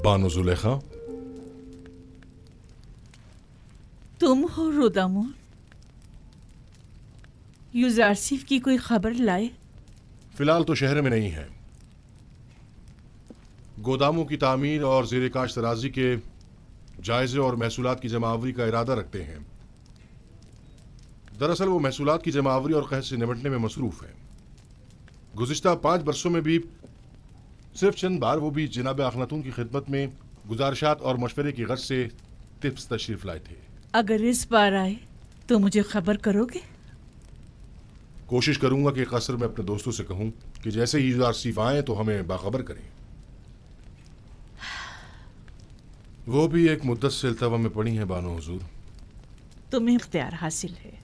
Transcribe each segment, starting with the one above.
بانو زلیخا، تم ہو رودامون؟ یوزارسیف کی کوئی خبر لائے؟ فی الحال تو شہر میں نہیں ہے. گوداموں کی تعمیر اور زیر کاشت اراضی کے جائزے اور محصولات کی جمع آوری کا ارادہ رکھتے ہیں. دراصل وہ محصولات کی جمع آوری اور قحط سے نمٹنے میں مصروف ہیں. گزشتہ 5 برسوں میں بھی صرف چند بار وہ بھی جناب اخناتون کی خدمت میں گزارشات اور مشورے کی غرض سے تبس تشریف لائے تھے. اگر اس بار آئے تو مجھے خبر کرو گے؟ کوشش کروں گا کہ قصر میں اپنے دوستوں سے کہوں کہ جیسے ہی یوزارسیف آئیں تو ہمیں باخبر کریں. وہ بھی ایک مدت سے التوا میں پڑی ہیں بانو حضور. تمہیں اختیار حاصل ہے.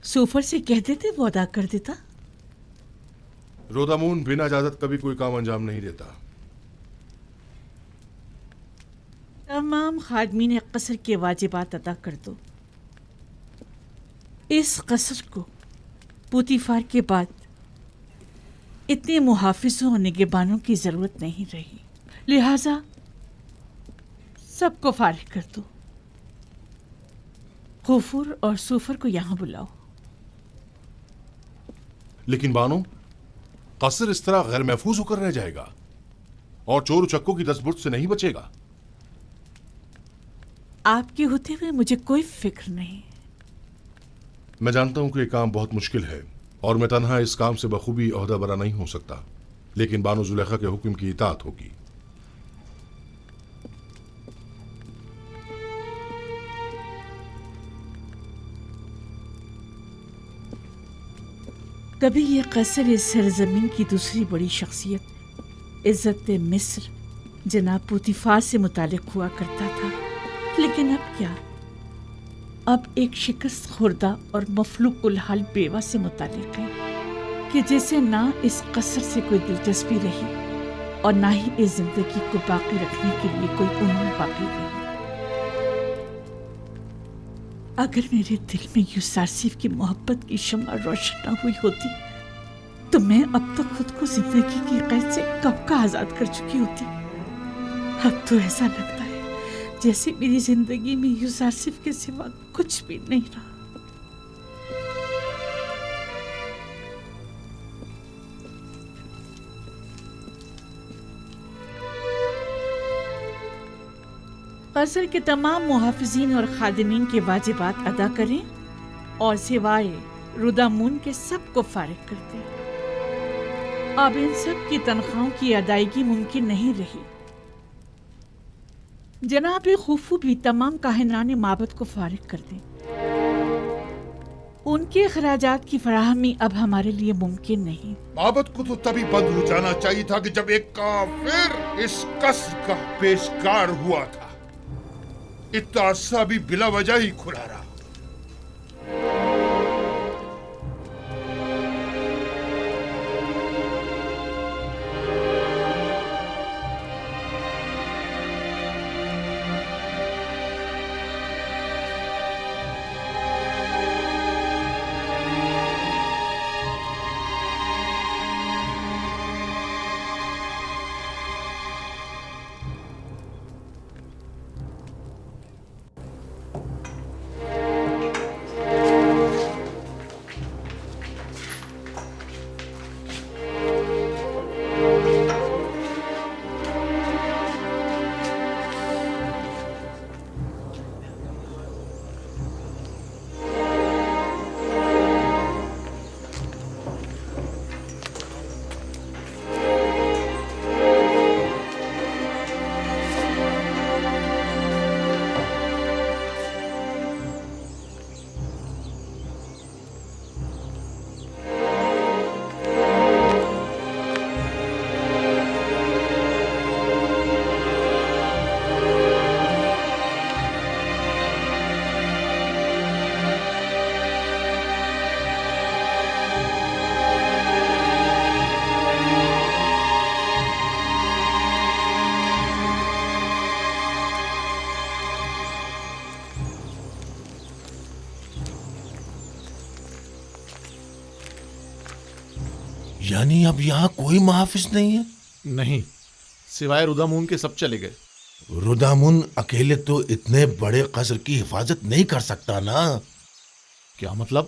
سوفر سے کہہ دیتے وہ ادا کر دیتا. رودامون بنا اجازت کبھی کوئی کام انجام نہیں دیتا. تمام خادمین قصر کے واجبات ادا کر دو. اس قصر کو پوتیفار کے بعد اتنے محافظوں اور نگہبانوں کی ضرورت نہیں رہی، لہذا سب کو فارغ کر دو. غفور اور سوفر کو یہاں بلاؤ. لیکن بانو، قصر اس طرح غیر محفوظ ہو کر رہ جائے گا اور چور چکوں کی دستبرد سے نہیں بچے گا. آپ کے ہوتے ہوئے مجھے کوئی فکر نہیں. میں جانتا ہوں کہ یہ کام بہت مشکل ہے اور میں تنہا اس کام سے بخوبی عہدہ برا نہیں ہو سکتا، لیکن بانو زلیخا کے حکم کی اطاعت ہوگی. کبھی یہ قصر اس سرزمین کی دوسری بڑی شخصیت عزت مصر جناب پوتیفار سے متعلق ہوا کرتا تھا، لیکن اب کیا؟ اب ایک شکست خوردہ اور مفلوق الحال بیوہ سے متعلق ہے کہ جسے نہ اس قصر سے کوئی دلچسپی رہی اور نہ ہی اس زندگی کو باقی رکھنے کے لیے کوئی امید باقی رہی. اگر میرے دل میں یوزارسیف کی محبت کی شمع روشن نہ ہوئی ہوتی تو میں اب تک خود کو زندگی کی قید سے کب کا آزاد کر چکی ہوتی. اب تو ایسا لگتا ہے جیسے میری زندگی میں یوزارسیف کے سوا کچھ بھی نہیں رہا. قصر کے تمام محافظین اور خادمین کے واجبات ادا کریں اور سوائے رودامون کے سب کو فارغ کر دیں. اب ان سب کی تنخواہوں کی ادائیگی ممکن نہیں رہی. جناب خوفو بھی تمام کاہنان معبد کو فارغ کر دیں. ان کے اخراجات کی فراہمی اب ہمارے لیے ممکن نہیں. معبد کو تو تبھی بند ہو جانا چاہیے تھا کہ جب ایک کافر اس قصر کا پیشکار ہوا تھا. اتنا عرصہ بھی بلا وجہ ہی کھلا رہا. یعنی اب یہاں کوئی محافظ نہیں ہے؟ نہیں، سوائے رودامون کے سب چلے گئے. رودامون اکیلے تو اتنے بڑے قصر کی حفاظت نہیں کر سکتا نا. کیا مطلب؟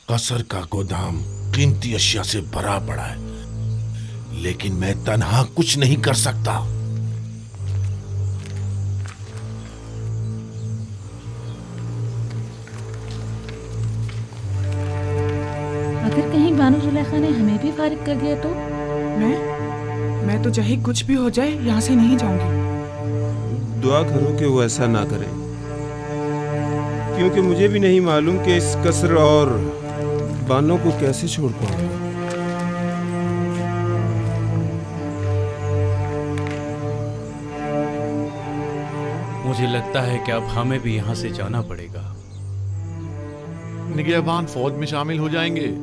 قصر کا گودام قیمتی اشیاء سے بھرا پڑا ہے، لیکن میں تنہا کچھ نہیں کر سکتا. اگر کہیں بانو زلیخا نے ہمیں بھی فارغ کر دیا تو؟ میں تو چاہے کچھ بھی ہو جائے یہاں سے نہیں جاؤں گی. دعا کرو کہ وہ ایسا نہ کریں، کیونکہ مجھے بھی نہیں معلوم کہ اس قصر اور بانو کو کیسے چھوڑ پاؤں. مجھے لگتا ہے کہ اب ہمیں بھی یہاں سے جانا پڑے گا. نگہبان فوج میں شامل ہو جائیں گے،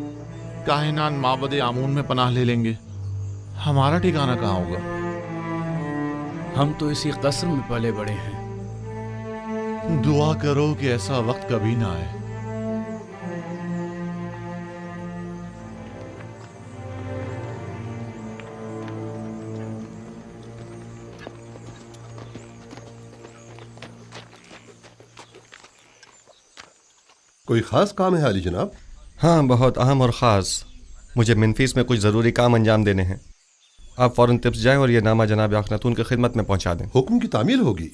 کاہنان معبد آمون میں پناہ لے لیں گے. ہمارا ٹھکانہ کہاں ہوگا؟ ہم تو اسی قصر میں پلے بڑے ہیں. دعا کرو کہ ایسا وقت کبھی نہ آئے. کوئی خاص کام ہے عالی جناب؟ ہاں، بہت اہم اور خاص. مجھے منفیس میں کچھ ضروری کام انجام دینے ہیں. آپ فوراً طبس جائیں اور یہ نامہ جناب اخناتون کی خدمت میں پہنچا دیں. حکم کی تعمیل ہوگی.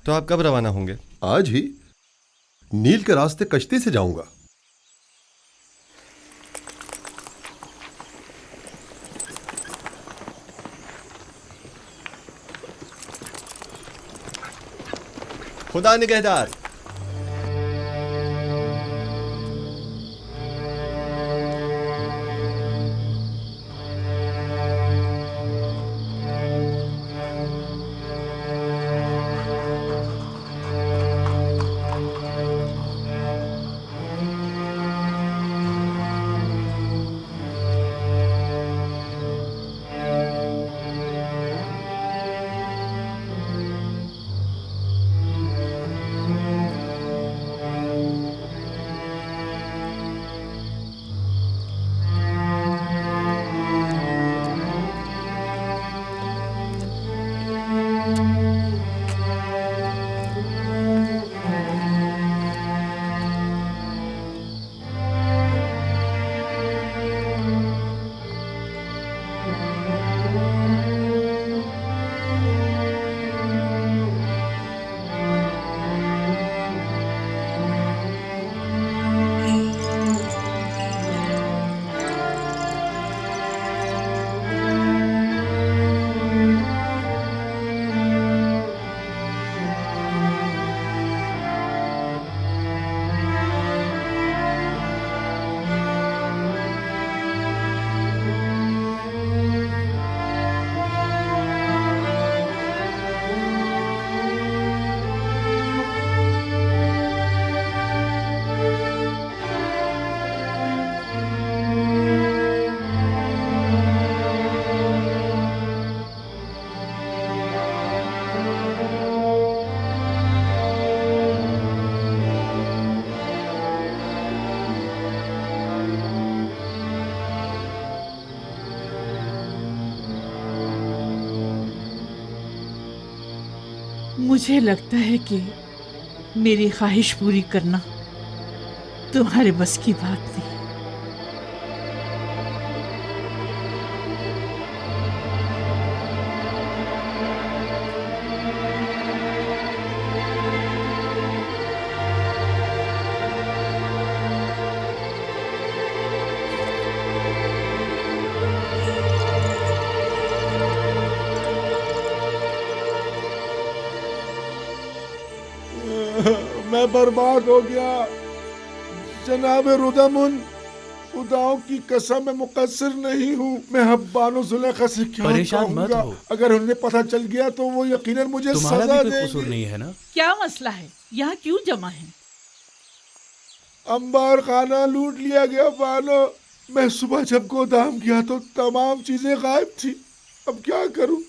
تو آپ کب روانہ ہوں گے؟ آج ہی. نیل کے راستے کشتی سے جاؤں گا. خدا نگہدار. مجھے لگتا ہے کہ میری خواہش پوری کرنا تمہارے بس کی بات نہیں. میں برباد ہو گیا جناب رودامون. خداؤں کی قسم میں مقصر نہیں ہوں. میں اب بانو زلیخا سے کیا پریشان کہوں مت گا؟ ہو. اگر انہیں پتہ چل گیا تو وہ یقیناً مجھے تمہارا سزا بھی دیں کوئی قصور گے. نہیں ہے نا؟ کیا مسئلہ ہے؟ یہاں کیوں جمع ہیں؟ انبار خانہ لوٹ لیا گیا بانو. میں صبح جب گودام گیا تو تمام چیزیں غائب تھی. اب کیا کروں؟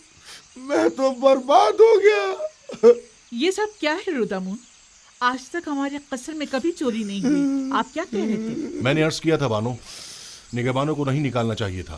میں تو برباد ہو گیا. یہ سب کیا ہے رودامون؟ آج تک ہمارے قصر میں کبھی چوری نہیں ہوئی. آپ کیا کہہ رہے تھے؟ میں نے عرض کیا تھا بانو، نگہبانوں کو نہیں نکالنا چاہیے تھا.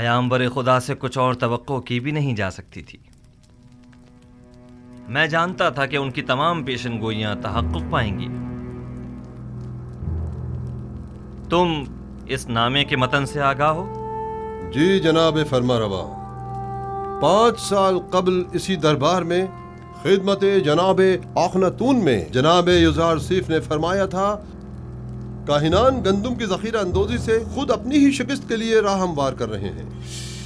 پیامبر خدا سے کچھ اور توقع کی بھی نہیں جا سکتی تھی۔ میں جانتا تھا کہ ان کی تمام پیشن گوئیاں تحقق پائیں گی۔ تم اس نامے کے متن سے آگاہ ہو؟ جی جناب فرما روا، 5 سال قبل اسی دربار میں خدمت جناب آخناتون میں جناب یزار سیف نے فرمایا تھا کاہنان گندم کی ذخیرہ اندوزی سے خود اپنی ہی شکست کے لیے راہ ہموار کر رہے ہیں۔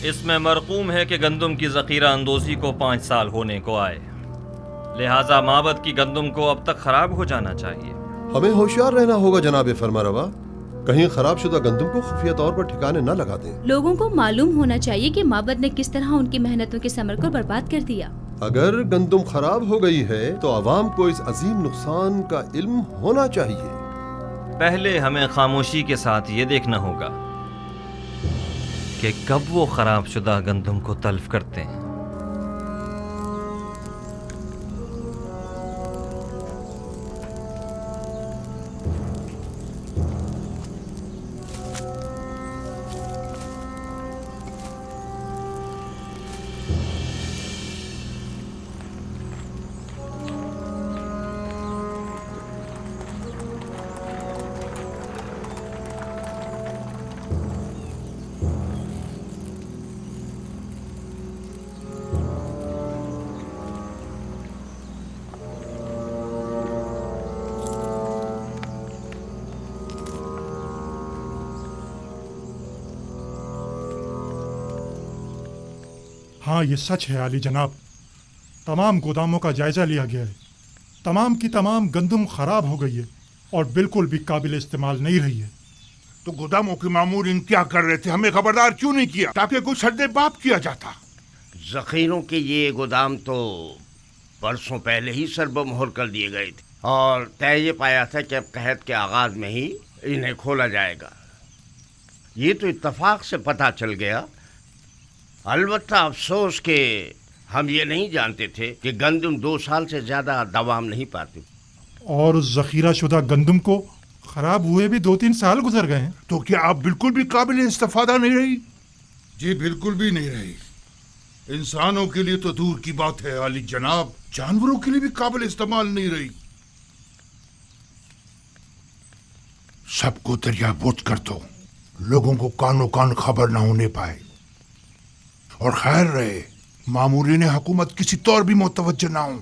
اس میں مرقوم ہے کہ گندم کی ذخیرہ اندوزی کو 5 سال ہونے کو آئے، لہٰذا معبد کی گندم کو اب تک خراب ہو جانا چاہیے۔ ہمیں ہوشیار رہنا ہوگا جناب فرما روا، کہیں خراب شدہ گندم کو خفیہ طور پر ٹھکانے نہ لگا دیں۔ لوگوں کو معلوم ہونا چاہیے کہ معبد نے کس طرح ان کی محنتوں کے ثمر کو برباد کر دیا۔ اگر گندم خراب ہو گئی ہے تو عوام کو اس عظیم نقصان کا علم ہونا چاہیے۔ پہلے ہمیں خاموشی کے ساتھ یہ دیکھنا ہوگا کہ کب وہ خراب شدہ گندم کو تلف کرتے ہیں۔ ہاں یہ سچ ہے عالی جناب، تمام گوداموں کا جائزہ لیا گیا ہے، تمام کی تمام گندم خراب ہو گئی ہے اور بالکل بھی قابل استعمال نہیں رہی ہے۔ تو گوداموں کے مامورین کیا کر رہے تھے؟ ہمیں خبردار کیوں نہیں کیا تاکہ کوئی سرد باب کیا جاتا؟ ذخیروں کے یہ گودام تو برسوں پہلے ہی سرب مہر کر دیے گئے تھے اور طے یہ پایا تھا کہ اب قحط کے آغاز میں ہی انہیں کھولا جائے گا۔ یہ تو اتفاق سے پتہ چل گیا، البتہ افسوس کہ ہم یہ نہیں جانتے تھے کہ گندم 2 سال سے زیادہ دوام نہیں پاتی۔ اور اس ذخیرہ شدہ گندم کو خراب ہوئے بھی 2-3 سال گزر گئے ہیں۔ تو کیا آپ بالکل بھی قابل استفادہ نہیں رہی؟ جی بالکل بھی نہیں رہی۔ انسانوں کے لیے تو دور کی بات ہے عالی جناب، جانوروں کے لیے بھی قابل استعمال نہیں رہی۔ سب کو دریا بوت کر دو، لوگوں کو کانوں کان خبر نہ ہونے پائے، اور خیر رہے مامورین حکومت کسی طور بھی متوجہ نہ ہوں۔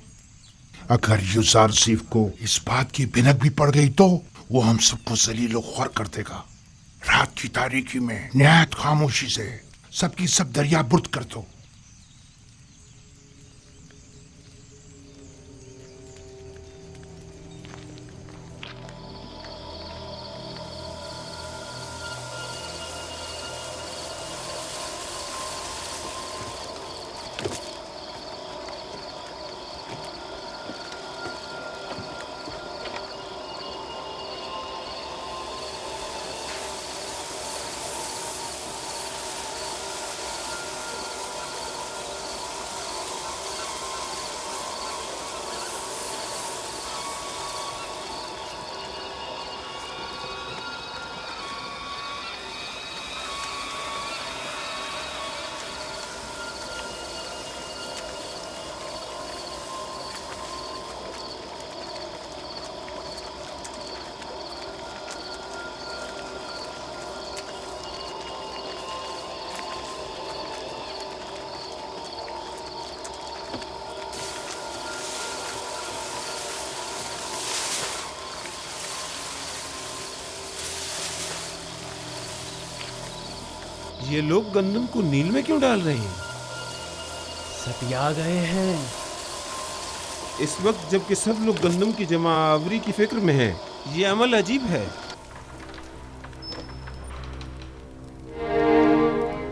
اگر یزار سیف کو اس بات کی بھنک بھی پڑ گئی تو وہ ہم سب کو ذلیل و خوار کر دے گا۔ رات کی تاریکی میں نہایت خاموشی سے سب کی سب دریا برد کر دو۔ یہ لوگ گندم کو نیل میں کیوں ڈال رہے ہیں؟ ستیا گئے ہیں اس وقت جب کہ سب لوگ گندم کی جمع آوری کی فکر میں ہیں۔ یہ عمل عجیب ہے۔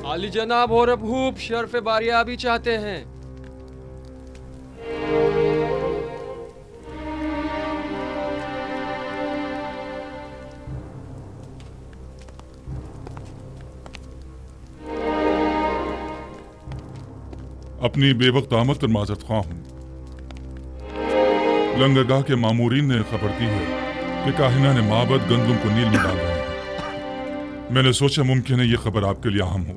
عالی جناب اور ابھوب شرف باریابی چاہتے ہیں۔ اپنی بے وقت آمد پر معذرت خواہ ہوں۔ لنگرگاہ کے مامورین نے خبر دی ہے کہ کاہنان معبد گندم کو نیل میں ڈال رہے ہیں۔ میں نے سوچا ممکن ہے یہ خبر آپ کے لیے اہم ہو۔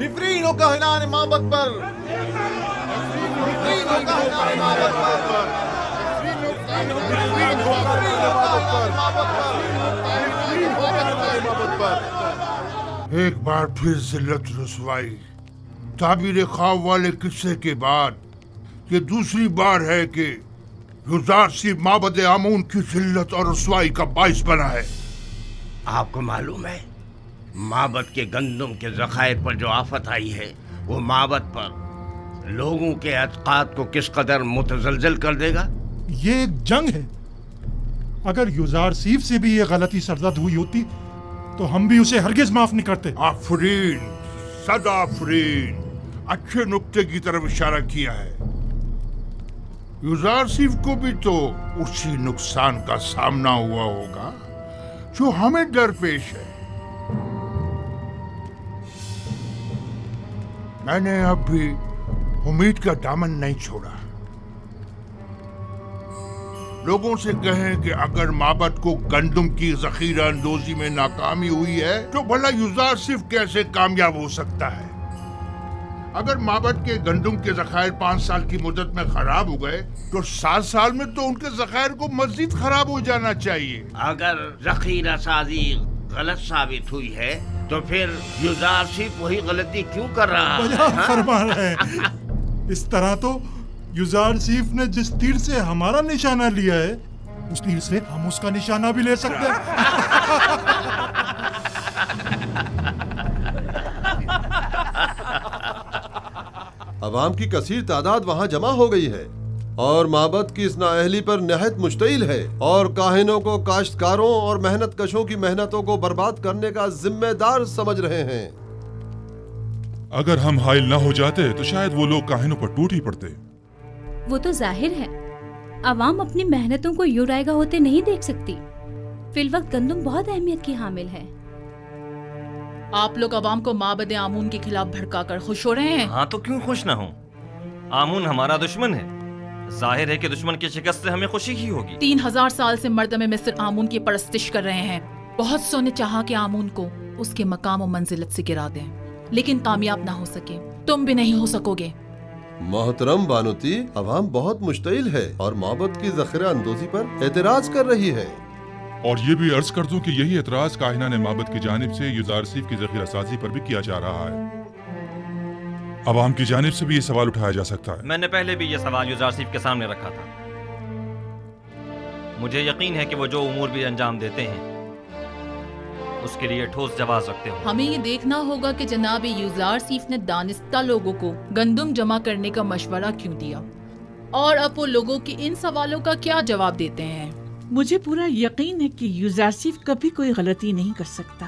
نفرین و کاہنان معبد پر نفرین و کاہنان معبد پر نفرین و کاہنان معبد پر ایک بار پھر ذلت رسوائی، تعبیر خواب والے قصے کے بعد یہ دوسری بار ہے کہ یوزارسیف معبد آمون کی ذلت اور رسوائی کا باعث بنا ہے۔ آپ کو معلوم ہے معبد کے گندم کے ذخائر پر جو آفت آئی ہے وہ معبد پر لوگوں کے اعتقاد کو کس قدر متزلزل کر دے گا؟ یہ ایک جنگ ہے، اگر یوزارسیف سے بھی یہ غلطی سرزد ہوئی ہوتی تو ہم بھی اسے ہرگز معاف نہیں کرتے۔ آفرین، صد آفرین، اچھے نقطے کی طرف اشارہ کیا ہے۔ یوزارسیف کو بھی تو اسی نقصان کا سامنا ہوا ہوگا جو ہمیں درپیش ہے۔ میں نے اب بھی امید کا دامن نہیں چھوڑا۔ لوگوں سے کہیں کہ اگر معبد کو گندم کی ذخیرہ اندوزی میں ناکامی ہوئی ہے تو بھلا یوزارسیف کیسے کامیاب ہو سکتا ہے؟ اگر معبد کے گندم کے ذخائر 5 سال کی مدت میں خراب ہو گئے تو 7 سال میں تو ان کے ذخائر کو مزید خراب ہو جانا چاہیے۔ اگر ذخیرہ سازی غلط ثابت ہوئی ہے تو پھر یوزارسیف وہی غلطی کیوں کر رہا ہے؟ فرما رہے ہیں، اس طرح تو یوزارسیف نے جس تیر سے ہمارا نشانہ لیا ہے اس تیر سے ہم اس کا نشانہ بھی لے سکتے ہیں۔ عوام کی کثیر تعداد وہاں جمع ہو گئی ہے اور معبد کی اس نااہلی پر نہایت مشتعل ہے اور کاہنوں کو کاشتکاروں اور محنت کشوں کی محنتوں کو برباد کرنے کا ذمہ دار سمجھ رہے ہیں۔ اگر ہم حائل نہ ہو جاتے تو شاید وہ لوگ کاہنوں پر ٹوٹ ہی پڑتے۔ وہ تو ظاہر ہے، عوام اپنی محنتوں کو یوں رائگاں ہوتے نہیں دیکھ سکتی۔ فی الوقت گندم بہت اہمیت کی حامل ہے۔ آپ لوگ عوام کو معبد آمون کے خلاف بھڑکا کر خوش ہو رہے ہیں؟ ہاں تو کیوں خوش نہ ہوں؟ آمون ہمارا دشمن ہے، ظاہر ہے کہ دشمن کی شکست سے ہمیں خوشی ہی ہوگی۔ 3000 سال سے مردم مصر آمون کی پرستش کر رہے ہیں۔ بہت سو نے چاہا کہ آمون کو اس کے مقام و منزلت سے گرا دیں، لیکن کامیاب نہ ہو سکے۔ تم بھی نہیں ہو سکو گے۔ محترم بانوتی، عوام بہت مشتعل ہے اور معبد کی ذخیرہ اندوزی پر اعتراض کر رہی ہے۔ اور یہ بھی عرض کر دوں کہ یہی اعتراض کاہنان معبد کی جانب سے یوزارسیف کی ذخیرہ سازی پر بھی کیا جا رہا ہے۔ عوام کی جانب سے بھی یہ سوال اٹھایا جا سکتا ہے۔ میں نے پہلے بھی یہ سوال یوزارسیف کے سامنے رکھا تھا۔ مجھے یقین ہے کہ وہ جو امور بھی انجام دیتے ہیں اس کے لیے ٹھوس جواز رکھتے ہوں۔ ہمیں یہ دیکھنا ہوگا کہ جناب یوزارسیف نے دانستہ لوگوں کو گندم جمع کرنے کا مشورہ کیوں دیا، اور اب وہ لوگوں کے ان سوالوں کا کیا جواب دیتے ہیں۔ مجھے پورا یقین ہے کہ یوزارسیف کبھی کوئی غلطی نہیں کر سکتا،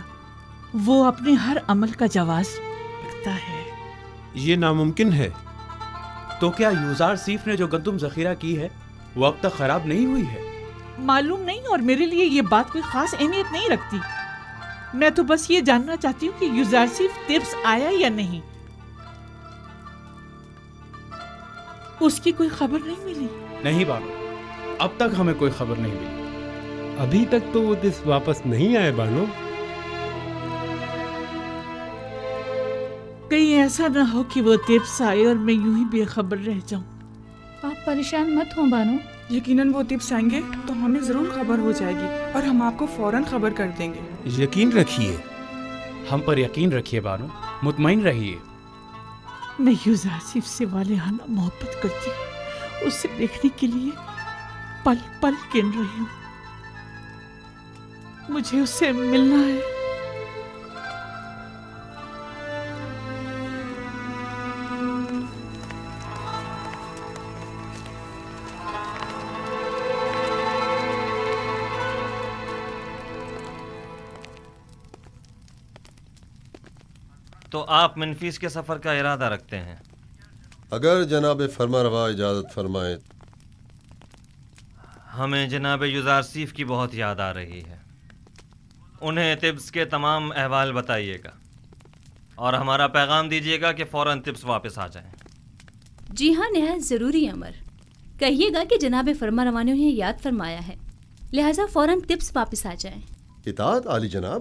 وہ اپنے ہر عمل کا جواز رکھتا ہے۔ یہ ناممکن ہے۔ تو کیا یوزارسیف نے جو گندم ذخیرہ کی ہے وہ اب تک خراب نہیں ہوئی ہے؟ معلوم نہیں، اور میرے لیے یہ بات کوئی خاص اہمیت نہیں رکھتی۔ میں تو بس یہ جاننا چاہتی ہوں کہ یوزارسیف طبس آیا یا نہیں۔ اس کی کوئی خبر نہیں ملی؟ نہیں بانو، اب تک ہمیں کوئی خبر نہیں ملی۔ ابھی تک تو وہ دس واپس نہیں آئے بانو۔ کہیں ایسا نہ ہو کہ وہ طبس آئے اور میں یوں ہی بے خبر رہ جاؤں۔ آپ پریشان مت ہوں بانو، یقیناً وہ طبس آئیں گے تو ہمیں ضرور خبر ہو جائے گی اور ہم آپ کو فوراً خبر کر دیں گے۔ یقین رکھیے، ہم پر یقین رکھیے بانو، مطمئن رہیے۔ میں یوزارسیف سے والہانہ محبت کرتی ہوں، اسے دیکھنے کے لیے پل پل گن رہی ہوں۔ مجھے اس سے ملنا ہے۔ تو آپ منفیس کے سفر کا ارادہ رکھتے ہیں؟ اگر جناب فرما روا اجازت فرمائیں۔ ہمیں جناب یوزارسیف کی بہت یاد آ رہی ہے، انہیں طبس کے تمام احوال بتائیے گا اور ہمارا پیغام دیجیے گا کہ فوراً طبس واپس آ جائیں۔ جی ہاں، نہایت ضروری امر۔ کہیے گا کہ جناب فرما روا نے انہیں یاد فرمایا ہے، لہٰذا فوراً طبس واپس آ جائیں۔ اطاعت عالی جناب۔